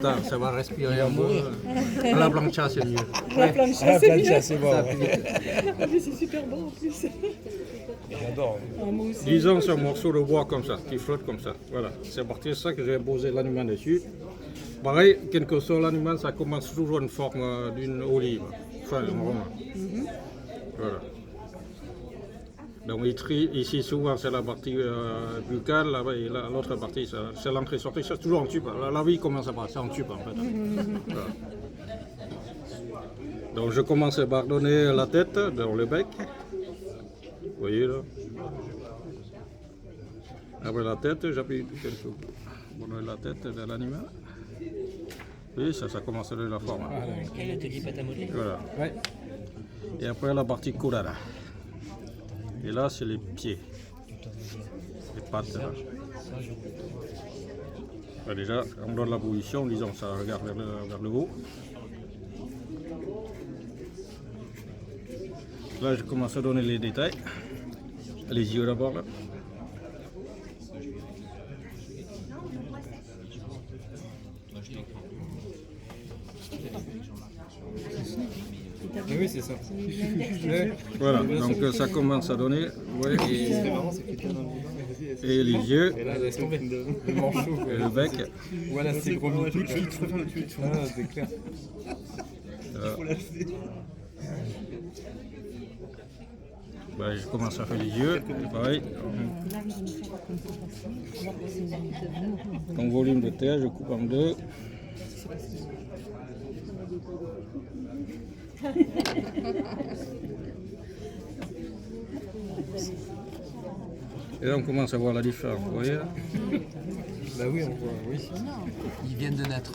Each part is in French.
Ça va respirer un peu. La plancha, c'est mieux. La plancha, c'est bien. c'est bon. Ah, mais c'est super bon en plus. J'adore. Ah, moi aussi. Disons, c'est un morceau de bois comme ça, qui flotte comme ça. Voilà, c'est à partir de ça que j'ai posé l'animal dessus. Pareil, quel que soit l'animal, ça commence toujours une forme d'une olive. Enfin, un roman. Voilà. Donc ici souvent c'est la partie buccale, là-bas et l'autre partie c'est l'entrée-sortie, c'est toujours en tube. La vie commence à passer en tube en fait. Voilà. Donc je commence par donner la tête dans le bec. Vous voyez là. Après la tête, j'appuie quelques coups pour donner la tête de l'animal. Oui, ça commence à donner la forme. Voilà. Ouais. Et après la partie colada. Et là, c'est les pieds, les pattes. Là. Ben déjà, on donne la position, disons, ça regarde vers le haut. Là, je commence à donner les détails. Les yeux d'abord, là. Oui, c'est ça. Voilà, donc ça commence à donner. Ouais, et les yeux, Et là, laisse tomber. Le manchot. et le bec. Voilà, c'est gros mythique. Ah, c'est clair. Ben, je commence à faire les yeux, et pareil. Mon volume de terre, je coupe en deux. Et là, on commence à voir la différence, vous voyez là. Bah oui, on voit, oui. Ils viennent de naître.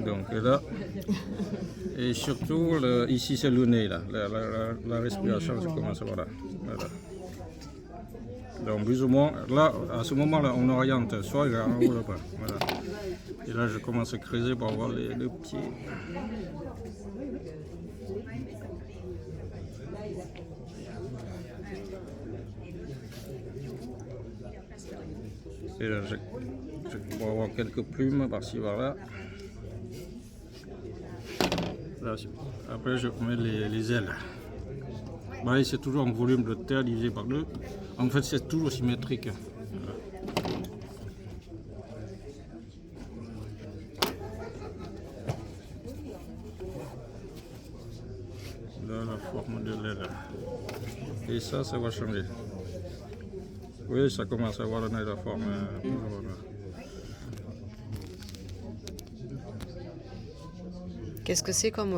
Donc là, et surtout, ici c'est le nez, là, la respiration, je commence à voir là. Voilà. Donc plus ou moins, là, à ce moment-là, on oriente soit vers en haut là-bas. Voilà. Et là, je commence à creuser pour voir les pieds. Et là, je peux avoir quelques plumes par-ci, par-là. Là, après, je mets les ailes. Pareil, c'est toujours un volume de terre divisé par deux. En fait, c'est toujours symétrique. Là, la forme de l'aile. Et ça va changer. Oui, ça commence à avoir la forme. Voilà. Qu'est-ce que c'est comme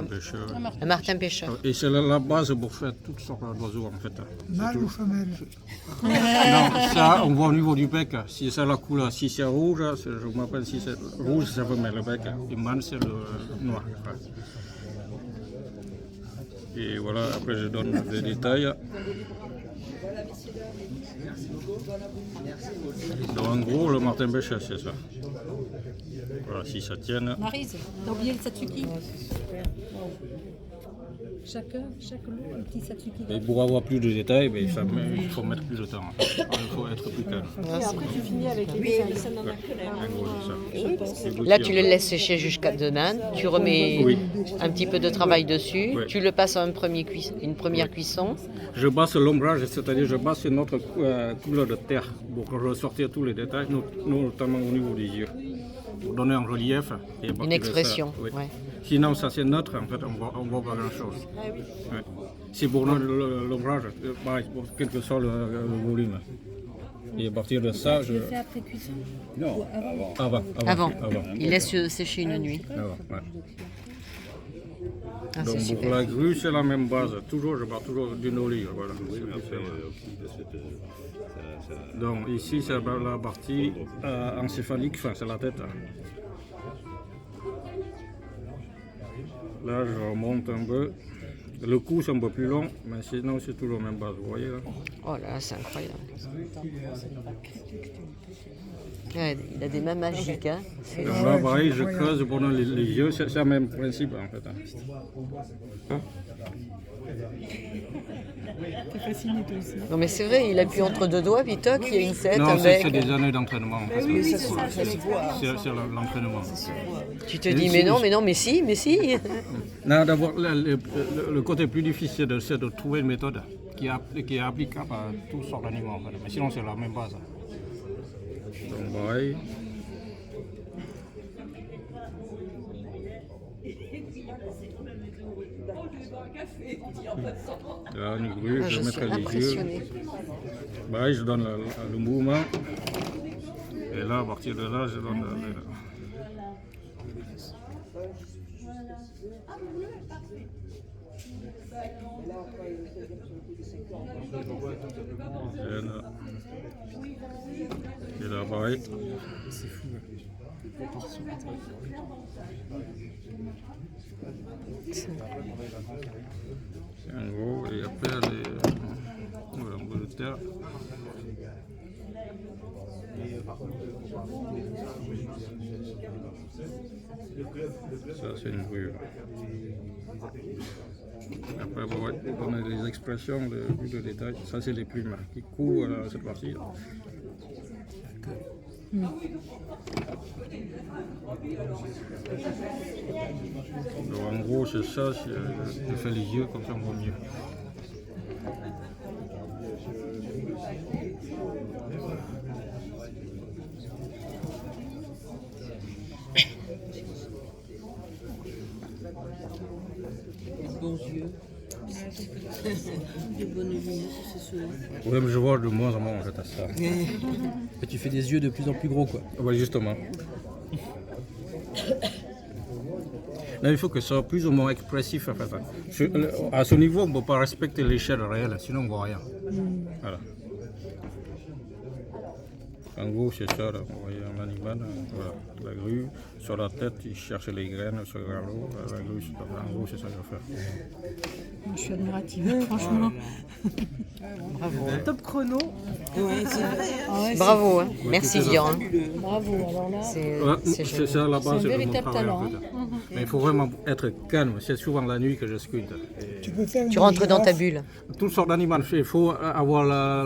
Pêcheur. un martin pêcheur? Et c'est la base pour faire toutes sortes d'oiseaux en fait. Mâle ou femelle? Non, ça on voit au niveau du bec. Si c'est la couleur, si c'est rouge, je m'appelle si c'est rouge, c'est femelle le bec. Et mâle c'est le noir. Et voilà, après je donne des détails. Donc en gros, le martin pêcheur c'est ça. Voilà, si ça tienne. Maryse, t'as oublié le satsuki. Chaque lot, un petit satsuki. Et pour avoir plus de détails, ben, il faut mettre plus de temps. Il faut être plus calme. Et après, tu finis avec les détails. Ça n'en a que l'air. En gros, c'est ça. Là, tu le laisses sécher jusqu'à demain. Tu remets Oui. un petit peu de travail dessus. Oui. Tu le passes à une première cuisson. Je passe l'ombrage, c'est-à-dire je passe une autre couleur de terre pour ressortir tous les détails, notamment au niveau des yeux. Pour donner un relief. Et à partir Une de expression. ça, oui. Ouais. Sinon, ça c'est neutre, en fait, on voit pas grand-chose. Ouais. C'est pour l'ombrage, pareil, pour quel que soit le volume. Et à partir de ça, je... Tu le fais après cuisson? Non, Avant. Avant. Il laisse sécher une nuit. Avant, ouais. Ah, c'est Donc pour super. la grue, c'est la même base. Toujours, je pars toujours d'une olive. Voilà. Donc ici, c'est la partie encéphalique, enfin c'est la tête. Là, je remonte un peu. Le cou, c'est un peu plus long, mais sinon, c'est toujours la même base. Vous voyez là? Oh là, c'est incroyable. Ouais, il a des mains magiques. Hein. C'est- Donc là, pareil, je creuse pendant les yeux, c'est le même principe en fait. Hein. T'es fasciné toi aussi. Non mais c'est vrai, il appuie entre deux doigts, puis toc, il y a une tête, Non, un c'est bec. des années d'entraînement. parce que oui, c'est l'entraînement. Tu te dis mais non, mais si. Non, d'abord, le côté plus difficile, c'est de trouver une méthode qui est applicable à tous sortes d'animaux. En fait. Mais sinon, c'est la même base. Donc, pareil. Là, une grue, je Je mettrai suis les yeux. impressionnée. Pareil, je donne le mouvement. Et là, à partir de là, je donne et là, pareil. C'est fou. Les proportions. C'est un gros, et après, voilà, un peu de terre. Ça, c'est une grue. Après, bon, ouais, on a des expressions de détail. Ça, c'est les plumes qui couvrent cette partie. Donc, en gros, c'est ça. Je fais les yeux comme ça, on voit mieux. Bons yeux. Des bonnes lunettes, c'est sûr. Ouais, mais je vois de moins en moins en fait à ça. Et tu fais des yeux de plus en plus gros, quoi. Ouais, justement. Là, il faut que ça soit plus ou moins expressif. En fait. À ce niveau, on ne peut pas respecter l'échelle réelle, sinon on ne voit rien. Voilà. En gros, c'est ça, là. Vous voyez un animal, voilà, la grue, sur la tête, il cherche les graines sur le garlot, la grue, en gros, c'est ça qu'il faut faire. Je suis admirative, franchement. Bravo. Top chrono. Bravo, hein. Merci Dion. hein. Bravo, alors là. C'est ça la base C'est un de mon véritable travail. talent, En fait. Mais il faut vraiment être calme, c'est souvent la nuit que je sculpte. Et Tu rentres dans ta bulle. toutes sortes d'animaux, il faut avoir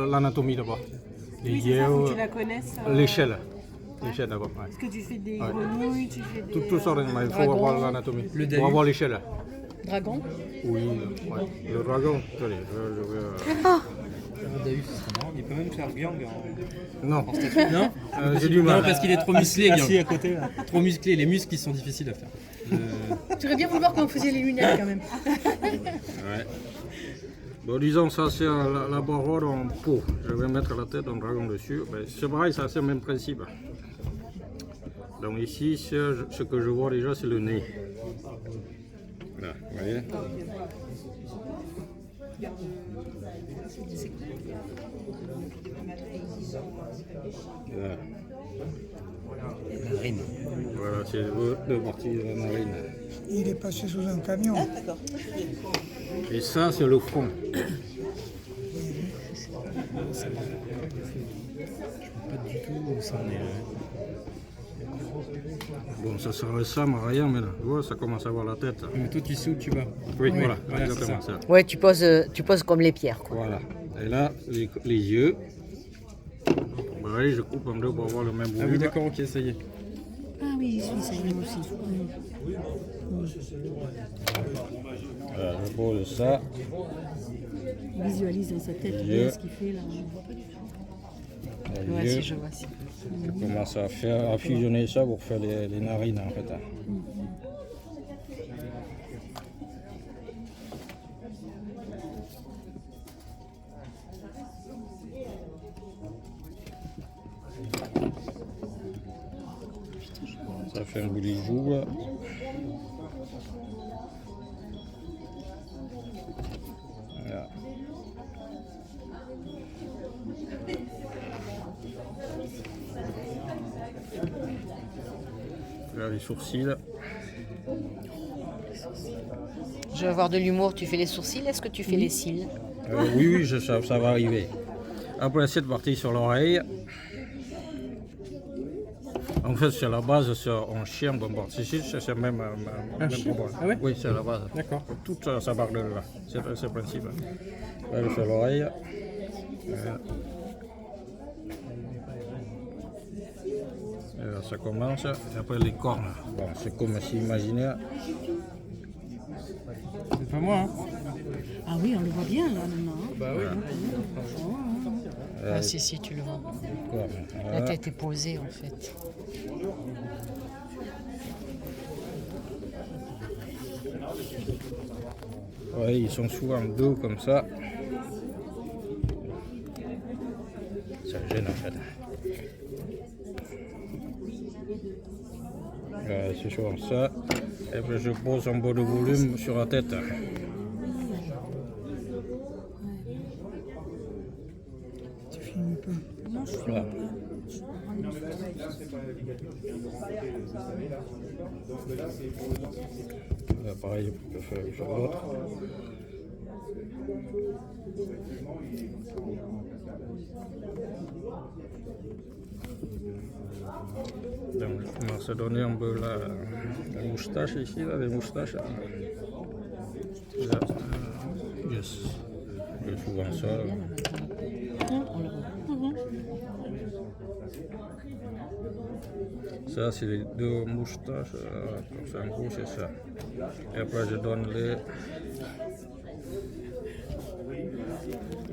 l'anatomie d'abord. Les yeux, Tu la connais l'échelle. L'échelle d'abord. Ouais. Est-ce que tu fais des grenouilles, tu fais des Toutes sortes d'animaux, il faut dragons, avoir l'anatomie. Le Pour avoir l'échelle. dragons? Oui, ouais. Le dragon. Attendez, je vais. Il peut même faire gang. Non, Non j'ai du mal. Non, parce qu'il est trop musclé, Assis gang. à côté. Là. Trop musclé, les muscles ils sont difficiles à faire. Tu aurais bien voulu voir quand on faisait les lunettes quand même. Ouais. Bon, disons, ça c'est un laboratoire en peau. Je vais mettre la tête d'un dragon dessus. Ben, c'est pareil, ça c'est le même principe. Donc ici, ce que je vois déjà, c'est le nez. Là, vous voyez. Là. Narine. Voilà, c'est deux parties de la narine. Il est passé sous un camion. Et ça, c'est le front. Pas du tout où ça en est. Bon, ça se ressemble à rien, mais là, tu vois, ça commence à avoir la tête. Mais toi tu sais où tu vas. Oui, voilà, voilà, exactement c'est ça. Ouais, tu poses comme les pierres, quoi. Voilà. Et là, les yeux. Pareil, je coupe en deux pour avoir le même Ah volume. oui d'accord, ok, ça y est. Ah oui, je suis ça y est aussi. Voilà, je pose ça. Il visualise dans sa tête Yeux. bien ce qu'il fait là. Les Ouais, yeux. si je vois. Si. Je commence à fusionner ça pour faire les narines en fait. Ça fait un joli jour. Là. Voilà. Là, les sourcils. Je vais avoir de l'humour. Tu fais les sourcils, est-ce que tu fais les cils? Oui, ça va arriver. Après cette partie sur l'oreille. En fait, c'est la base, c'est un chien bombard. C'est le même bombard. Ah ouais? Oui, c'est la base. D'accord. Tout ça part de là. C'est le principe. Là, je fais l'oreille. Voilà. Et là, ça commence. Et après, les cornes. Bon, c'est comme si imaginez. C'est pas moi, hein. Ah oui, on le voit bien là maintenant. Hein. Bah oui. Ah, si, tu le vois. Cornes. La Voilà. tête est posée en fait. Ouais, ils sont souvent dos comme ça. Ça gêne en fait. C'est souvent ça. Et puis je pose un peu de volume sur la tête. Tu filmes pas. Voilà. Là, pareil, je fais sur l'autre. Donc, on va se donner un peu la moustache ici, là, les moustaches. Là, yes. Et souvent ça. Ça, c'est les deux moustaches. Comme ça, en gros, c'est ça. Et après, je donne les.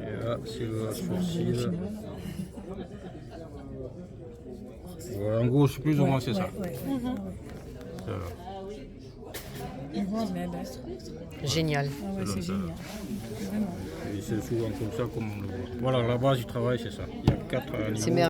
Et là, c'est le sourcil. Voilà, en gros, c'est plus ou moins c'est ça. Ça, là. On voit, mais là, Génial. ah ouais, c'est génial. Vraiment. Et c'est souvent comme ça comme on le voit. Voilà, la base du travail, c'est ça. Il y a 4 animaux. C'est merveilleux.